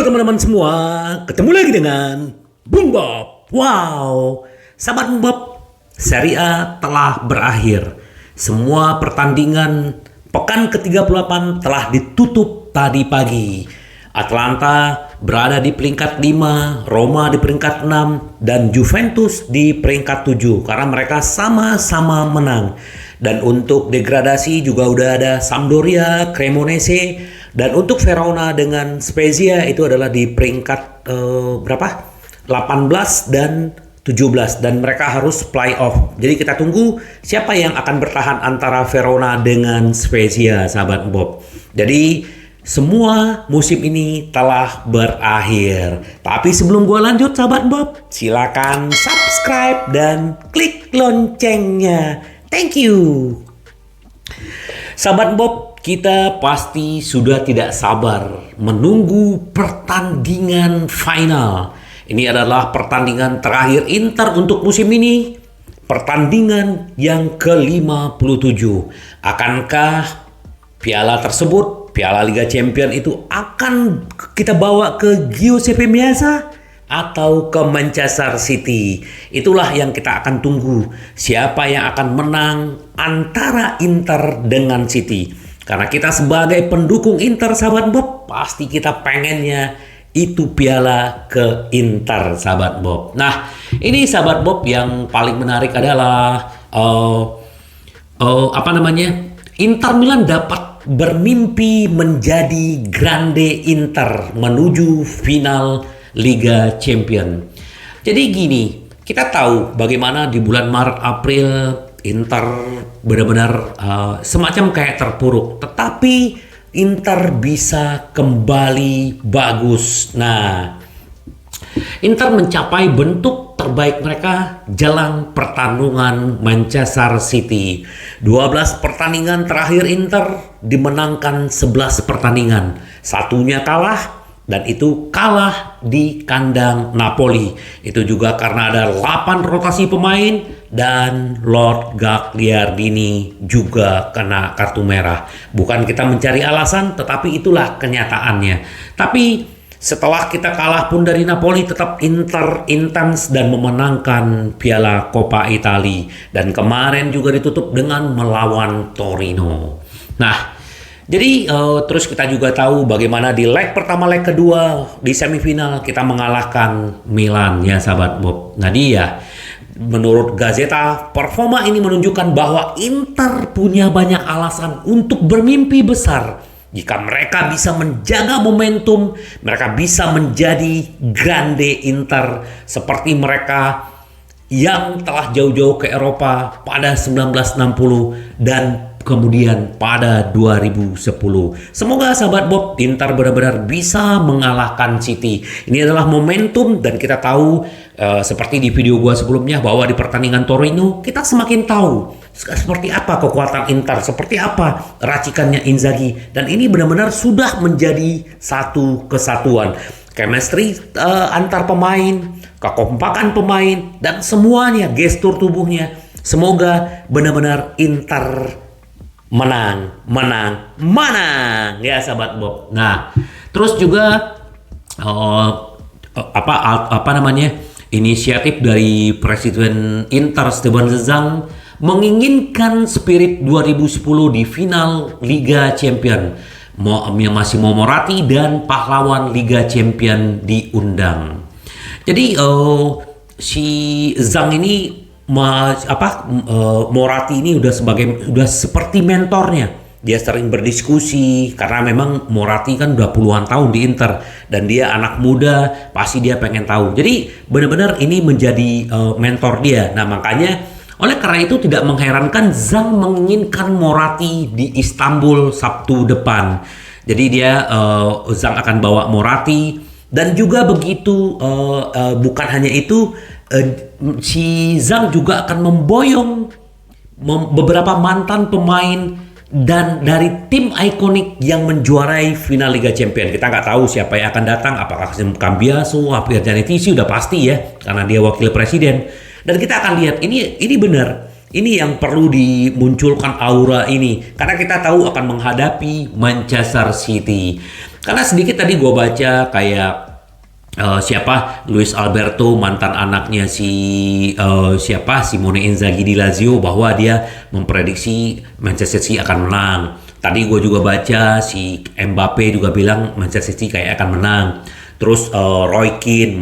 teman-teman semua, ketemu lagi dengan Bung Bob. Wow, sahabat Bung Bob, Serie A telah berakhir. Semua pertandingan pekan ke-38 telah ditutup tadi pagi. Atlanta berada di peringkat 5, Roma di peringkat 6, dan Juventus di peringkat 7 karena mereka sama-sama menang. Dan untuk degradasi juga udah ada Sampdoria, Cremonese, dan untuk Verona dengan Spezia itu adalah di peringkat berapa? 18 dan 17 dan mereka harus play-off. Jadi kita tunggu siapa yang akan bertahan antara Verona dengan Spezia, sahabat Bob. Jadi semua musim ini telah berakhir. Tapi sebelum gua lanjut, sahabat Bob, silakan subscribe dan klik loncengnya. Thank you. Sahabat Bob, kita pasti sudah tidak sabar menunggu pertandingan final. Ini adalah pertandingan terakhir Inter untuk musim ini. Pertandingan yang ke-57. Akankah piala tersebut, piala Liga Champions itu akan kita bawa ke Giuseppe Meazza atau ke Manchester City? Itulah yang kita akan tunggu. Siapa yang akan menang antara Inter dengan City? Karena kita sebagai pendukung Inter, sahabat Bob, pasti kita pengennya itu piala ke Inter, sahabat Bob. Nah, ini sahabat Bob yang paling menarik adalah Inter Milan dapat bermimpi menjadi Grande Inter menuju final Liga Champions. Jadi gini, kita tahu bagaimana di bulan Maret April Inter benar-benar semacam kayak terpuruk, tetapi Inter bisa kembali bagus. Nah, Inter mencapai bentuk terbaik mereka jelang pertandingan Manchester City. 12 pertandingan terakhir Inter dimenangkan 11 pertandingan. Satunya kalah, dan itu kalah di kandang Napoli. Itu juga karena ada 8 rotasi pemain dan Lord Gagliardini juga kena kartu merah. Bukan kita mencari alasan, tetapi itulah kenyataannya. Tapi setelah kita kalah pun dari Napoli, tetap Inter intens dan memenangkan Piala Coppa Italia. Dan kemarin juga ditutup dengan melawan Torino. Nah, jadi terus kita juga tahu bagaimana di leg pertama, leg kedua di semifinal kita mengalahkan Milan, ya sahabat Bob. Nah dia, menurut Gazzetta, performa ini menunjukkan bahwa Inter punya banyak alasan untuk bermimpi besar. Jika mereka bisa menjaga momentum, mereka bisa menjadi Grande Inter seperti mereka yang telah jauh-jauh ke Eropa pada 1960 dan kemudian pada 2010. Semoga sahabat Bob, Inter benar-benar bisa mengalahkan City. Ini adalah momentum dan kita tahu seperti di video gua sebelumnya bahwa di pertandingan Torino kita semakin tahu seperti apa kekuatan Inter, seperti apa racikannya Inzaghi, dan ini benar-benar sudah menjadi satu kesatuan. Chemistry antar pemain, kekompakan pemain, dan semuanya, gestur tubuhnya. Semoga benar-benar Inter menang, ya sahabat Bob. Nah, terus juga inisiatif dari Presiden Inter Stefan Zhang menginginkan spirit 2010 di final Liga Champions. Yang masih mau Moratti dan pahlawan Liga Champions diundang. Jadi si Zhang ini Moratti ini udah seperti mentornya. Dia sering berdiskusi karena memang Moratti kan udah puluhan tahun di Inter dan dia anak muda, pasti dia pengen tahu. Jadi benar-benar ini menjadi mentor dia. Nah, makanya oleh karena itu tidak mengherankan Zhang menginginkan Moratti di Istanbul Sabtu depan. Jadi dia Zhang akan bawa Moratti, dan juga begitu bukan hanya itu, si Zhang juga akan memboyong beberapa mantan pemain dan dari tim ikonik yang menjuarai final Liga Champions. Kita nggak tahu siapa yang akan datang, apakah Cambiaso, Zanetti udah pasti ya, karena dia wakil presiden. Dan kita akan lihat ini benar. Ini yang perlu dimunculkan aura ini, karena kita tahu akan menghadapi Manchester City. Karena sedikit tadi gue baca kayak siapa Luis Alberto, mantan anaknya siapa Simone Inzaghi di Lazio, bahwa dia memprediksi Manchester City akan menang. Tadi gue juga baca si Mbappe juga bilang Manchester City kayak akan menang. Terus Roy Keane,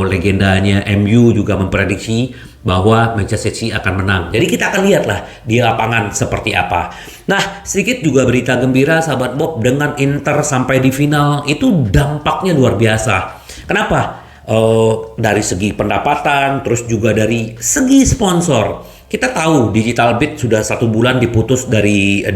legendanya MU juga memprediksi bahwa Manchester City akan menang. Jadi kita akan lihatlah di lapangan seperti apa. Nah, sedikit juga berita gembira sahabat Bob, dengan Inter sampai di final itu dampaknya luar biasa. Kenapa? Dari segi pendapatan, terus juga dari segi sponsor. Kita tahu Digital Bet sudah 1 bulan diputus dari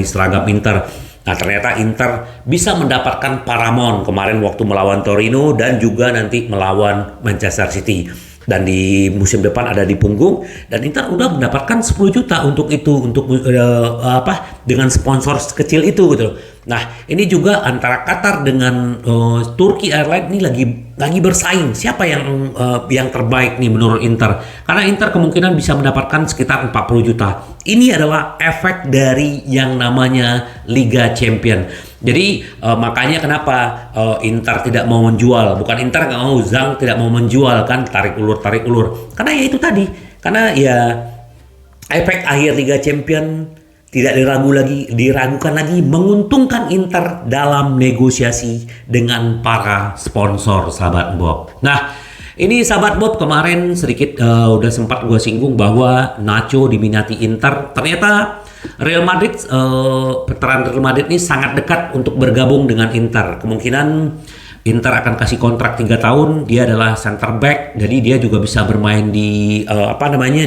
seragam Inter. Nah, ternyata Inter bisa mendapatkan Paramount kemarin waktu melawan Torino dan juga nanti melawan Manchester City. Dan di musim depan ada di punggung, dan Inter udah mendapatkan 10 juta untuk itu, dengan sponsor kecil itu gitu. Nah, ini juga antara Qatar dengan Turki Airlines ini lagi bersaing siapa yang terbaik nih menurut Inter. Karena Inter kemungkinan bisa mendapatkan sekitar 40 juta. Ini adalah efek dari yang namanya Liga Champion. Jadi makanya kenapa Inter tidak mau menjual. Bukan Inter nggak mau, Zhang tidak mau menjual kan, tarik ulur. Karena ya itu tadi. Karena ya efek akhir Liga Champion tidak diragukan lagi menguntungkan Inter dalam negosiasi dengan para sponsor sahabat Bob. Nah, ini sahabat Bob kemarin sedikit udah sempat gue singgung bahwa Nacho diminati Inter. Ternyata Real Madrid, veteran Real Madrid ini sangat dekat untuk bergabung dengan Inter. Kemungkinan Inter akan kasih kontrak 3 tahun. Dia adalah center back, jadi dia juga bisa bermain di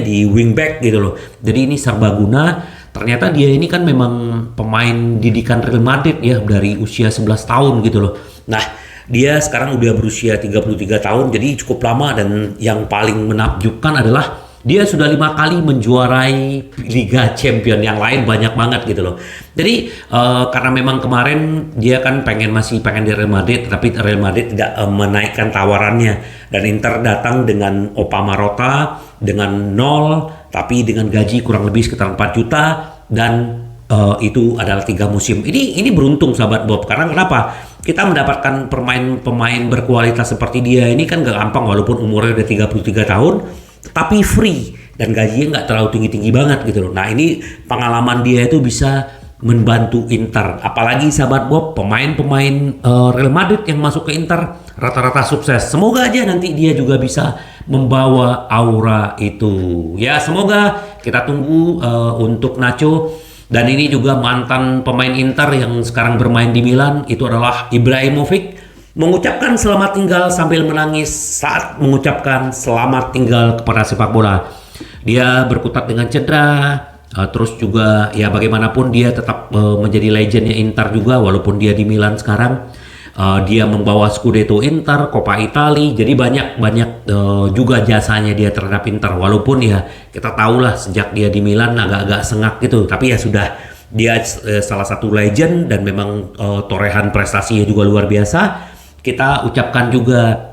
di wing back gitu loh. Jadi ini serbaguna. Ternyata dia ini kan memang pemain didikan Real Madrid ya, dari usia 11 tahun gitu loh. Nah, dia sekarang udah berusia 33 tahun, jadi cukup lama, dan yang paling menakjubkan adalah dia sudah 5 kali menjuarai Liga Champion, yang lain banyak banget gitu loh. Jadi karena memang kemarin dia kan masih pengen di Real Madrid, tapi Real Madrid tidak menaikkan tawarannya, dan Inter datang dengan Opa Marotta dengan 0, tapi dengan gaji kurang lebih sekitar 4 juta, dan itu adalah 3 musim. Ini beruntung sahabat Bob, karena kenapa? Kita mendapatkan pemain berkualitas seperti dia ini kan gak gampang, walaupun umurnya udah 33 tahun, tapi free, dan gajinya nggak terlalu tinggi-tinggi banget gitu loh. Nah, ini pengalaman dia itu bisa membantu Inter. Apalagi sahabat Bob, pemain-pemain Real Madrid yang masuk ke Inter rata-rata sukses. Semoga aja nanti dia juga bisa membawa aura itu. Ya, semoga kita tunggu untuk Nacho. Dan ini juga mantan pemain Inter yang sekarang bermain di Milan, itu adalah Ibrahimovic, mengucapkan selamat tinggal sambil menangis saat mengucapkan selamat tinggal kepada sepak bola. Dia berkutat dengan cedera, terus juga ya bagaimanapun dia tetap menjadi legendnya Inter juga, walaupun dia di Milan sekarang. Dia membawa Scudetto Inter, Coppa Italia, jadi banyak juga jasanya dia terhadap Inter. Walaupun ya kita tahulah sejak dia di Milan agak-agak sengak gitu, tapi ya sudah, dia salah satu legend dan memang torehan prestasinya juga luar biasa. Kita ucapkan juga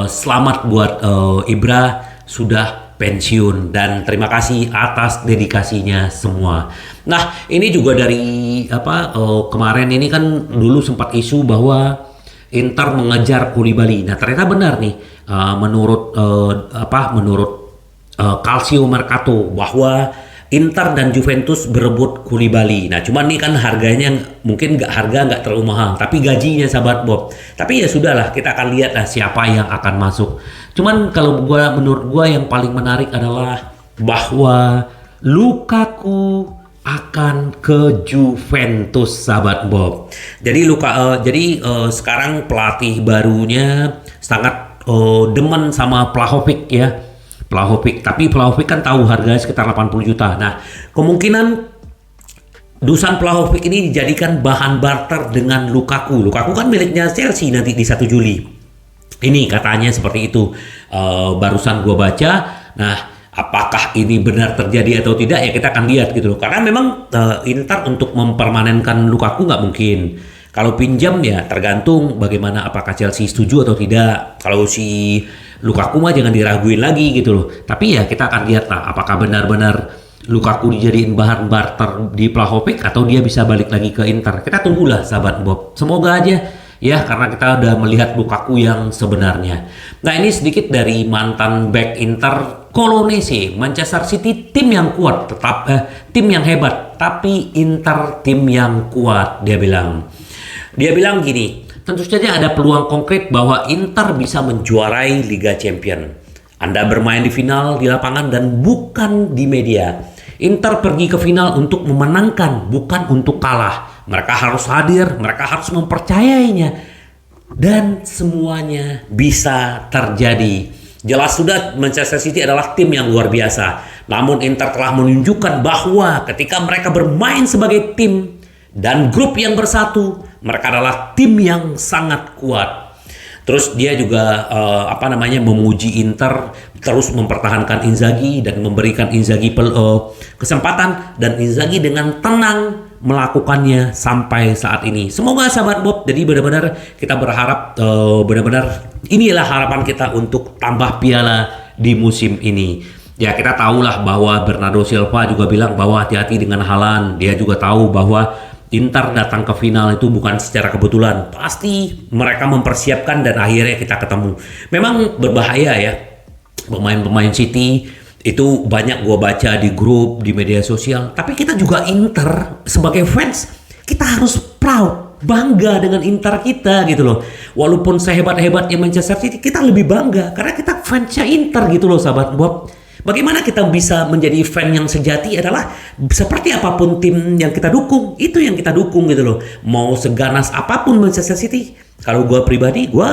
selamat buat Ibra sudah pensiun, dan terima kasih atas dedikasinya semua. Nah, ini juga dari kemarin ini kan dulu sempat isu bahwa Inter mengejar Koulibaly. Nah, ternyata benar nih menurut Calcio Mercato bahwa Inter dan Juventus berebut Koulibaly. Nah, cuman nih kan harganya mungkin nggak terlalu mahal, tapi gajinya sahabat Bob. Tapi ya sudahlah, kita akan lihat lah siapa yang akan masuk. Cuman kalau menurut gua yang paling menarik adalah bahwa Lukaku akan ke Juventus sahabat Bob. Jadi sekarang pelatih barunya sangat demen sama Vlahovic ya. Tapi Vlahovic kan tahu harganya sekitar 80 juta. Nah, kemungkinan Dusan Vlahovic ini dijadikan bahan barter dengan Lukaku. Lukaku kan miliknya Chelsea nanti di 1 Juli. Ini katanya seperti itu. Barusan gue baca. Nah, apakah ini benar terjadi atau tidak ya kita akan lihat gitu loh. Karena memang Inter untuk mempermanenkan Lukaku nggak mungkin. Kalau pinjam ya tergantung bagaimana, apakah Chelsea setuju atau tidak. Kalau si Lukaku mah jangan diraguin lagi gitu loh. Tapi ya kita akan lihat lah apakah benar-benar Lukaku dijadiin bahan barter di Vlahovic atau dia bisa balik lagi ke Inter. Kita tunggulah sahabat Bob. Semoga aja ya, karena kita udah melihat Lukaku yang sebenarnya. Nah, ini sedikit dari mantan back Inter, Colonese. Manchester City tim yang kuat, tim yang hebat, tapi Inter tim yang kuat, dia bilang. Dia bilang gini, tentu saja ada peluang konkret bahwa Inter bisa menjuarai Liga Champion. Anda bermain di final di lapangan dan bukan di media. Inter pergi ke final untuk memenangkan, bukan untuk kalah. Mereka harus hadir, mereka harus mempercayainya. Dan semuanya bisa terjadi. Jelas sudah Manchester City adalah tim yang luar biasa. Namun Inter telah menunjukkan bahwa ketika mereka bermain sebagai tim dan grup yang bersatu, mereka adalah tim yang sangat kuat. Terus dia juga memuji Inter terus mempertahankan Inzaghi dan memberikan Inzaghi kesempatan, dan Inzaghi dengan tenang melakukannya sampai saat ini. Semoga sahabat Bob, jadi benar-benar kita berharap benar-benar inilah harapan kita untuk tambah piala di musim ini. Ya, kita tahulah bahwa Bernardo Silva juga bilang bahwa hati-hati dengan Haaland. Dia juga tahu bahwa Inter datang ke final itu bukan secara kebetulan. Pasti mereka mempersiapkan dan akhirnya kita ketemu. Memang berbahaya ya. Pemain-pemain City itu banyak gua baca di grup, di media sosial. Tapi kita juga Inter sebagai fans, kita harus proud, bangga dengan Inter kita gitu loh. Walaupun sehebat-hebatnya Manchester City, kita lebih bangga karena kita fansnya Inter gitu loh sahabat Bob. Bagaimana kita bisa menjadi fan yang sejati adalah seperti apapun tim yang kita dukung, itu yang kita dukung gitu loh. Mau seganas apapun Manchester City, kalau gue pribadi, gue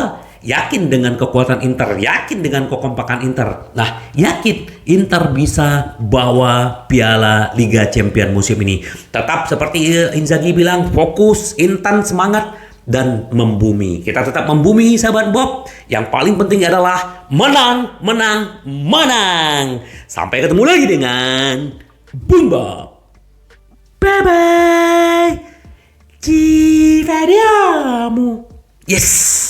yakin dengan kekuatan Inter, yakin dengan kekompakan Inter. Nah, yakin Inter bisa bawa piala Liga Champion musim ini. Tetap seperti Inzaghi bilang, fokus, intan, semangat, dan membumi. Kita tetap membumi sahabat Bob. Yang paling penting adalah menang, menang, menang. Sampai ketemu lagi dengan Bung Bob. Bye bye. Ci vediamo. Yes.